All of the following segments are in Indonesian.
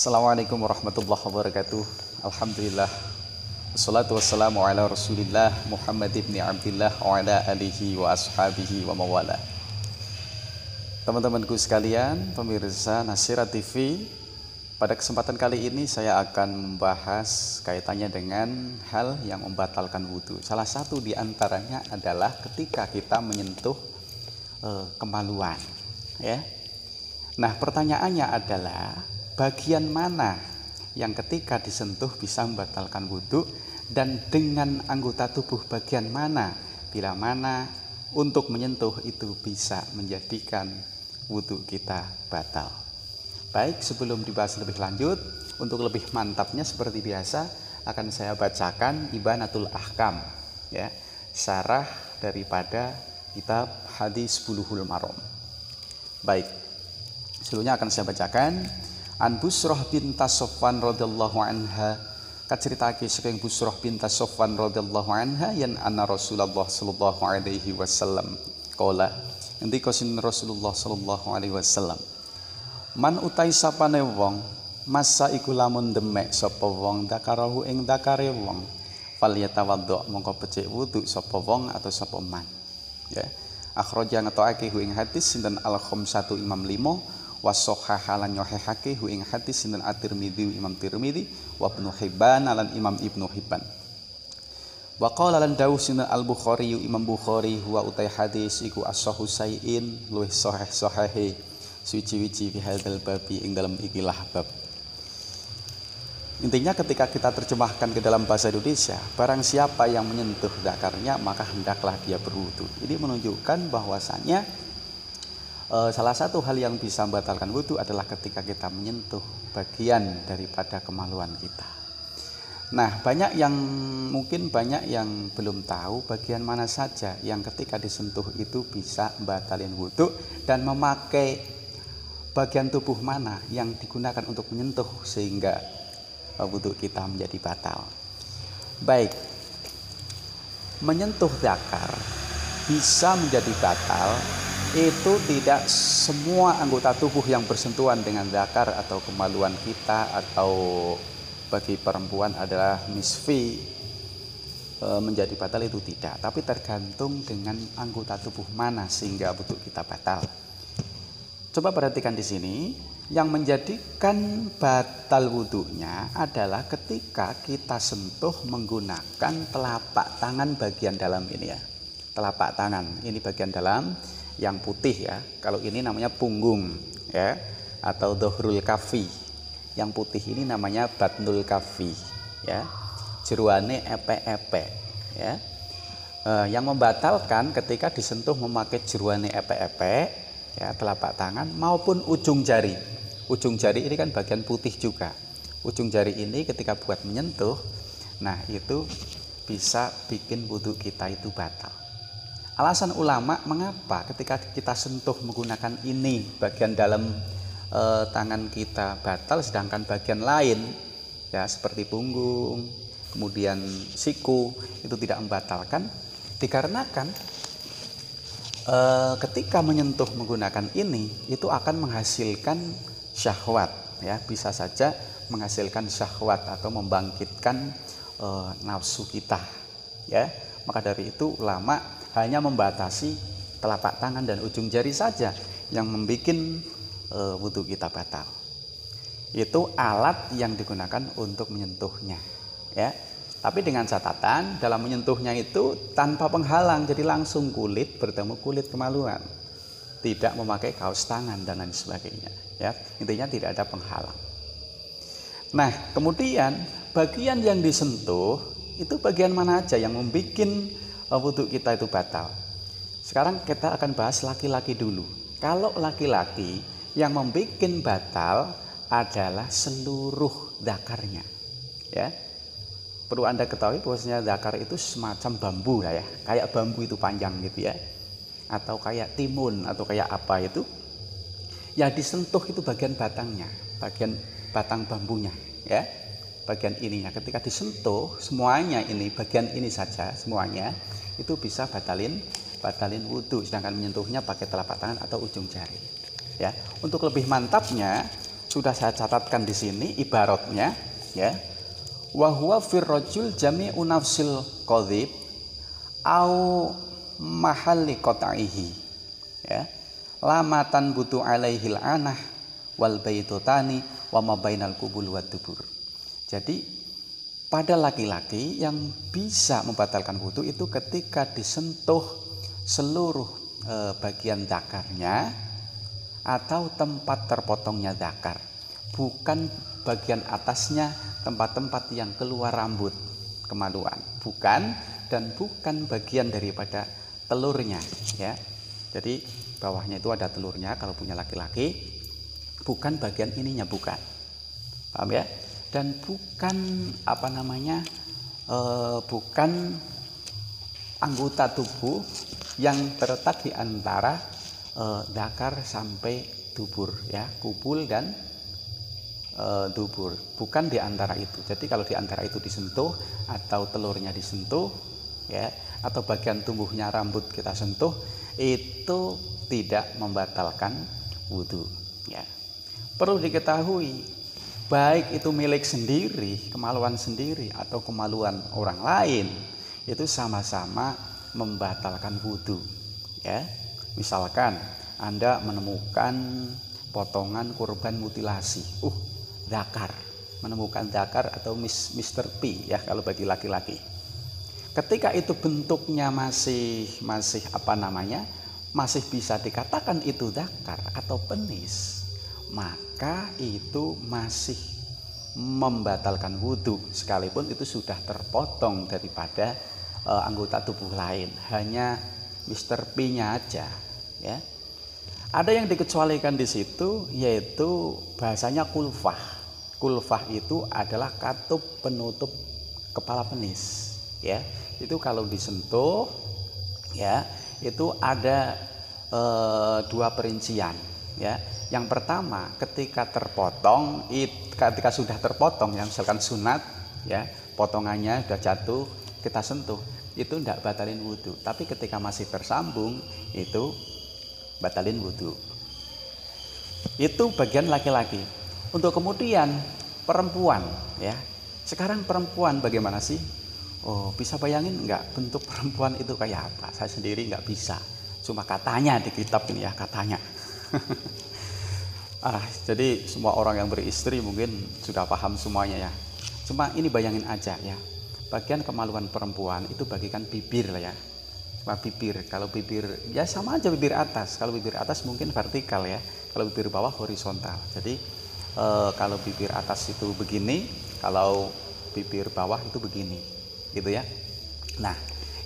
Assalamualaikum warahmatullahi wabarakatuh. Alhamdulillah. Wassalatu wassalamu ala Rasulillah Muhammad ibn Abdillah wa ala alihi wa ashabihi wa mawala. Teman-temanku sekalian, pemirsa Nasirat TV, pada kesempatan kali ini saya akan membahas kaitannya dengan hal yang membatalkan wudhu. Salah satu di antaranya adalah ketika kita menyentuh kemaluan, ya. Nah, pertanyaannya adalah bagian mana yang ketika disentuh bisa membatalkan wudhu, dan dengan anggota tubuh bagian mana bila mana untuk menyentuh itu bisa menjadikan wudhu kita batal. Baik, sebelum dibahas lebih lanjut, untuk lebih mantapnya seperti biasa akan saya bacakan Ibanatul Ahkam, ya, syarah daripada kitab Hadis Bulughul Maram. Baik, sebelumnya akan saya bacakan An Busrah bintas Sofwan radhiyallahu anha, kaceritake saking Busrah bintas Sofwan radhiyallahu anha yen anna Rasulullah sallallahu alaihi wasallam qala, ngendika sin Rasulullah sallallahu alaihi wasallam, man utai sapane wong masa iku lamun demek sapa wong dakarahu ing dakare wong fal yatawaddo mongko becik wudu sapa wong atau sapa man, ya. Akhraja ngetokake ing hadis sinten al khamsatu imam 5 wasohaha lan nyohehake hu ing hadis sinten at-Tirmidzi Imam Tirmidzi wa Ibnu Hibban lan Imam Ibnu Hibban. Wa qala lan dawuh sinten Al-Bukhari Imam Bukhari huwa utai hadis iku as-sahih sayin luwih sahih suci-wici fi hadzal babi ing dalam ikilah bab. Intinya ketika kita terjemahkan ke dalam bahasa Indonesia, barang siapa yang menyentuh zakarnya maka hendaklah dia berwudu. Ini menunjukkan bahwasanya salah satu hal yang bisa membatalkan wudhu adalah ketika kita menyentuh bagian daripada kemaluan kita. Nah, mungkin banyak yang belum tahu bagian mana saja yang ketika disentuh itu bisa membatalkan wudhu, dan memakai bagian tubuh mana yang digunakan untuk menyentuh sehingga wudhu kita menjadi batal. Baik, menyentuh zakar bisa menjadi batal itu tidak semua anggota tubuh yang bersentuhan dengan zakar atau kemaluan kita, atau bagi perempuan adalah misfi menjadi batal, itu tidak, tapi tergantung dengan anggota tubuh mana sehingga wudhu kita batal. Coba perhatikan di sini, yang menjadikan batal wudhunya adalah ketika kita sentuh menggunakan telapak tangan bagian dalam ini, ya. Telapak tangan ini bagian dalam yang putih, ya. Kalau ini namanya punggung, ya, atau dohrul kafi. Yang putih ini namanya batnul kafi, ya. Jeruane epe-epe, ya. Yang membatalkan ketika disentuh memakai jeruane epe-epe, ya, telapak tangan maupun ujung jari. Ujung jari ini kan bagian putih juga. Ujung jari ini ketika buat menyentuh, nah itu bisa bikin wudhu kita itu batal. Alasan ulama mengapa ketika kita sentuh menggunakan ini bagian dalam tangan kita batal, sedangkan bagian lain, ya, seperti punggung, kemudian siku itu tidak membatalkan, dikarenakan ketika menyentuh menggunakan ini itu akan menghasilkan syahwat, ya, bisa saja menghasilkan syahwat atau membangkitkan nafsu kita, ya. Maka dari itu ulama hanya membatasi telapak tangan dan ujung jari saja yang membuat wudhu kita batal. Itu alat yang digunakan untuk menyentuhnya, ya. Tapi dengan catatan dalam menyentuhnya itu tanpa penghalang, jadi langsung kulit bertemu kulit kemaluan, tidak memakai kaos tangan dan lain sebagainya, ya. Intinya tidak ada penghalang. Nah, kemudian bagian yang disentuh itu bagian mana aja yang membuat wudhu kita itu batal. Sekarang kita akan bahas laki-laki dulu. Kalau laki-laki yang membuat batal adalah seluruh zakarnya, ya. Perlu Anda ketahui bahwasanya zakar itu semacam bambu lah, ya. Kayak bambu itu panjang gitu, ya. Atau kayak timun atau kayak apa itu. Yang disentuh itu bagian batangnya, bagian batang bambunya, ya. Bagian ininya ketika disentuh semuanya ini, bagian ini saja semuanya itu bisa batalin wudhu, sedangkan menyentuhnya pakai telapak tangan atau ujung jari, ya. Untuk lebih mantapnya sudah saya catatkan di sini ibaratnya ya. Wa huwa fir rajul jami'u nafsil qadhib au mahalli qat'ihi ya. Lamatan butu alaihil anah wal baitutani wa ma bainal qubul wa dubur. Jadi pada laki-laki yang bisa membatalkan wudu itu ketika disentuh seluruh bagian zakarnya atau tempat terpotongnya zakar, bukan bagian atasnya, tempat-tempat yang keluar rambut kemaluan, bukan, dan bukan bagian daripada telurnya ya. Jadi bawahnya itu ada telurnya kalau punya laki-laki, bukan bagian ininya, bukan, paham ya? Dan bukan bukan anggota tubuh yang terletak di antara zakar sampai dubur ya, kubul dan dubur, bukan di antara itu. Jadi kalau di antara itu disentuh atau telurnya disentuh ya, atau bagian tumbuhnya rambut kita sentuh, itu tidak membatalkan wudu ya. Perlu diketahui, baik itu milik sendiri, kemaluan sendiri atau kemaluan orang lain, itu sama-sama membatalkan wudu ya. Misalkan Anda menemukan potongan korban mutilasi, zakar, menemukan zakar atau Mr. P ya kalau bagi laki-laki. Ketika itu bentuknya masih masih bisa dikatakan itu zakar atau penis, maka itu masih membatalkan wudu sekalipun itu sudah terpotong daripada anggota tubuh lain, hanya Mr. P-nya aja ya. Ada yang dikecualikan di situ, yaitu bahasanya kulfah. Kulfah itu adalah katup penutup kepala penis ya. Itu kalau disentuh ya, itu ada dua perincian ya. Yang pertama, ketika sudah terpotong ya, misalkan sunat ya, potongannya sudah jatuh, kita sentuh, itu tidak batalin wudu. Tapi ketika masih tersambung, itu batalin wudu. Itu bagian laki-laki. Untuk kemudian perempuan ya. Sekarang perempuan bagaimana sih? Bisa bayangin nggak bentuk perempuan itu kayak apa? Saya sendiri nggak bisa. Cuma katanya di kitab ini ya, katanya. Jadi semua orang yang beristri mungkin sudah paham semuanya ya. Cuma ini bayangin aja ya. Bagian kemaluan perempuan itu bagikan bibir lah ya. Cuma bibir. Kalau bibir ya sama aja bibir atas. Kalau bibir atas mungkin vertikal ya. Kalau bibir bawah horizontal. Jadi kalau bibir atas itu begini, kalau bibir bawah itu begini, gitu ya. Nah,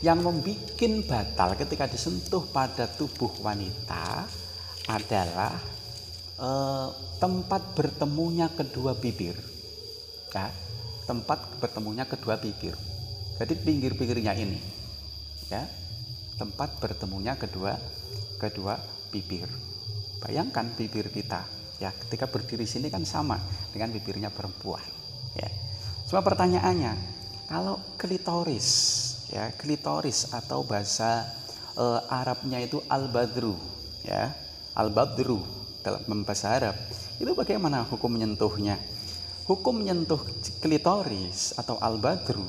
yang membuat batal ketika disentuh pada tubuh wanita adalah tempat bertemunya kedua bibir ya, tempat bertemunya kedua bibir. Jadi pinggir-pinggirnya ini ya, tempat bertemunya kedua bibir. Bayangkan bibir kita ya, ketika berdiri sini kan sama dengan bibirnya perempuan ya. Cuma pertanyaannya, kalau klitoris ya, klitoris atau bahasa Arabnya itu al-badru ya, al-badru dalam bahasa Arab, itu bagaimana hukum menyentuhnya? Hukum menyentuh klitoris atau al-badru,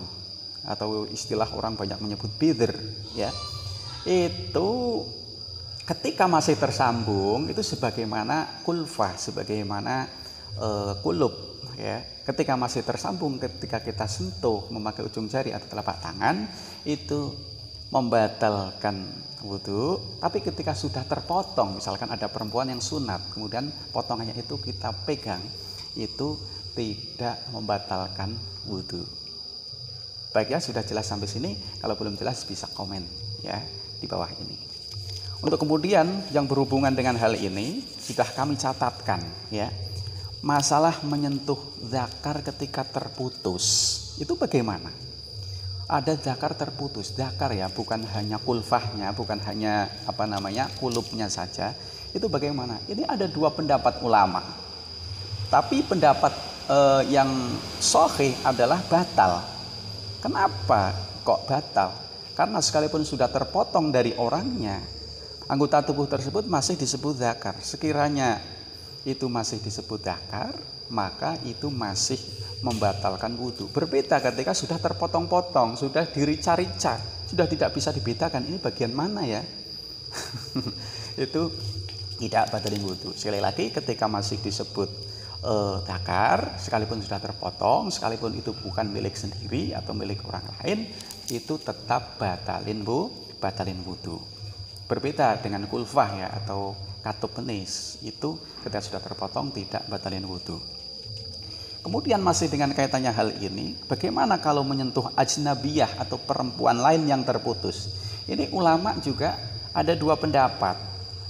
atau istilah orang banyak menyebut bidr ya, itu ketika masih tersambung itu sebagaimana kulfah, sebagaimana kulub ya. Ketika masih tersambung, ketika kita sentuh memakai ujung jari atau telapak tangan, itu membatalkan wudu. Tapi ketika sudah terpotong, misalkan ada perempuan yang sunat, kemudian potongannya itu kita pegang, itu tidak membatalkan wudu. Baik ya, sudah jelas sampai sini. Kalau belum jelas bisa komen ya di bawah ini. Untuk kemudian yang berhubungan dengan hal ini sudah kami catatkan ya. Masalah menyentuh zakar ketika terputus itu bagaimana? Ada zakar terputus, zakar ya, bukan hanya kulfahnya, bukan hanya kulubnya saja. Itu bagaimana? Ini ada dua pendapat ulama. Tapi pendapat yang sahih adalah batal. Kenapa kok batal? Karena sekalipun sudah terpotong dari orangnya, anggota tubuh tersebut masih disebut zakar. Sekiranya itu masih disebut dzakar, maka itu masih membatalkan wudhu. Berbeda ketika sudah terpotong-potong, sudah dirica-rica, sudah tidak bisa dibedakan ini bagian mana ya. Itu tidak batalin wudhu. Sekali lagi, ketika masih disebut dzakar, sekalipun sudah terpotong, sekalipun itu bukan milik sendiri atau milik orang lain, itu tetap batalin wudhu. Berbeda dengan kulfah ya, atau katup penis, itu ketika sudah terpotong tidak batalin wudhu. Kemudian masih dengan kaitannya hal ini, bagaimana kalau menyentuh ajnabiyah atau perempuan lain yang terputus? Ini ulama juga ada dua pendapat.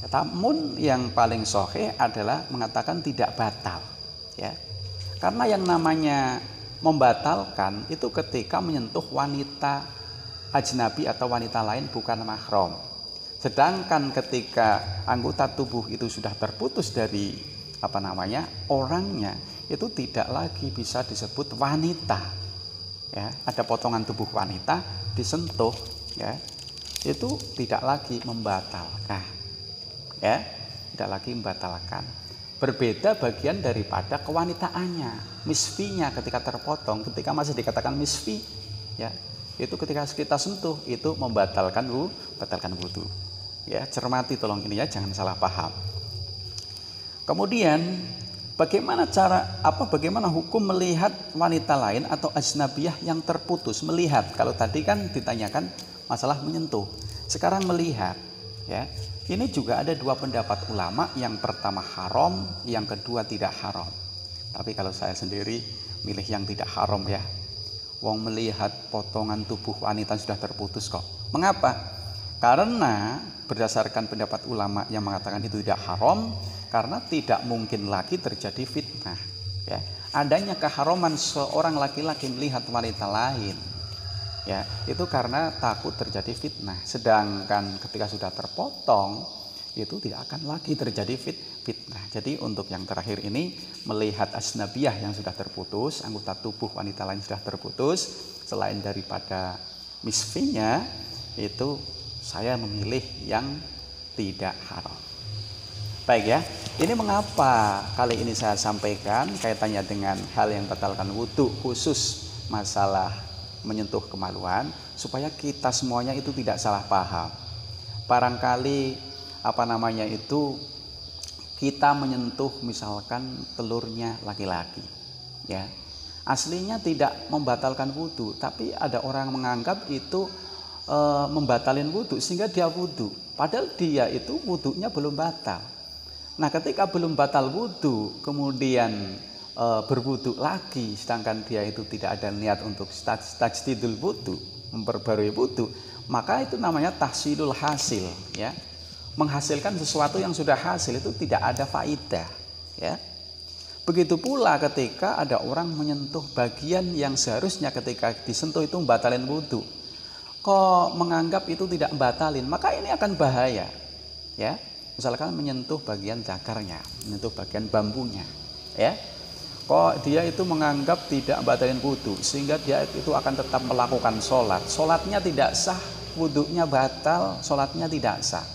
Ya, namun yang paling sahih adalah mengatakan tidak batal. Ya, karena yang namanya membatalkan itu ketika menyentuh wanita ajnabi atau wanita lain bukan mahram. Sedangkan ketika anggota tubuh itu sudah terputus dari orangnya, itu tidak lagi bisa disebut wanita. Ya, ada potongan tubuh wanita disentuh, ya, itu tidak lagi membatalkan. Ya, tidak lagi membatalkan. Berbeda bagian daripada kewanitaannya, misfinya ketika terpotong, ketika masih dikatakan misfi, ya, itu ketika kita sentuh itu membatalkan wudhu. Ya, cermati tolong ini ya, jangan salah paham. Kemudian bagaimana hukum melihat wanita lain atau ajnabiyah yang terputus? Melihat, kalau tadi kan ditanyakan masalah menyentuh, sekarang melihat, ya. Ini juga ada dua pendapat ulama, yang pertama haram, yang kedua tidak haram. Tapi kalau saya sendiri milih yang tidak haram ya. Wong melihat potongan tubuh wanita sudah terputus kok. Mengapa? Karena berdasarkan pendapat ulama yang mengatakan itu tidak haram, karena tidak mungkin lagi terjadi fitnah. Ya, adanya keharaman seorang laki-laki melihat wanita lain, ya, itu karena takut terjadi fitnah. Sedangkan ketika sudah terpotong, itu tidak akan lagi terjadi fitnah. Jadi untuk yang terakhir ini, melihat ajnabiyah yang sudah terputus, anggota tubuh wanita lain sudah terputus, selain daripada misfinya, itu saya memilih yang tidak haram. Baik ya, ini mengapa kali ini saya sampaikan kaitannya dengan hal yang batalkan wudhu, khusus masalah menyentuh kemaluan, supaya kita semuanya itu tidak salah paham. Barangkali kita menyentuh misalkan telurnya laki-laki, ya, aslinya tidak membatalkan wudhu, tapi ada orang menganggap itu membatalin wudhu sehingga dia wudhu, padahal dia itu wudhunya belum batal. Nah, ketika belum batal wudhu kemudian berwudhu lagi, sedangkan dia itu tidak ada niat untuk tajdidul wudhu, memperbarui wudhu, maka itu namanya tahsilul hasil, ya, menghasilkan sesuatu yang sudah hasil, itu tidak ada faidah, ya. Begitu pula ketika ada orang menyentuh bagian yang seharusnya ketika disentuh itu membatalin wudhu, kok menganggap itu tidak membatalin, maka ini akan bahaya, ya. Misalkan menyentuh bagian cakarnya, menyentuh bagian bambunya, ya, kok dia itu menganggap tidak membatalin wudhu, sehingga dia itu akan tetap melakukan sholat, sholatnya tidak sah, wudhunya batal, sholatnya tidak sah,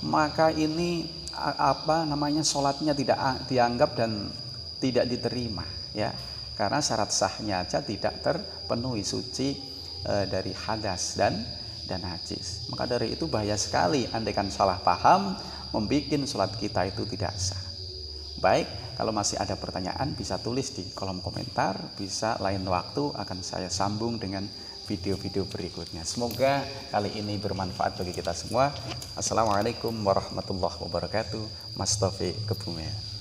maka ini sholatnya tidak dianggap dan tidak diterima, ya, karena syarat sahnya aja tidak terpenuhi, suci dari hadas dan najis. Maka dari itu bahaya sekali andaikan salah paham membuat sholat kita itu tidak sah. Baik, kalau masih ada pertanyaan bisa tulis di kolom komentar, bisa lain waktu akan saya sambung dengan video-video berikutnya. Semoga kali ini bermanfaat bagi kita semua. Assalamualaikum warahmatullahi wabarakatuh. Mas Taufik Kebumen.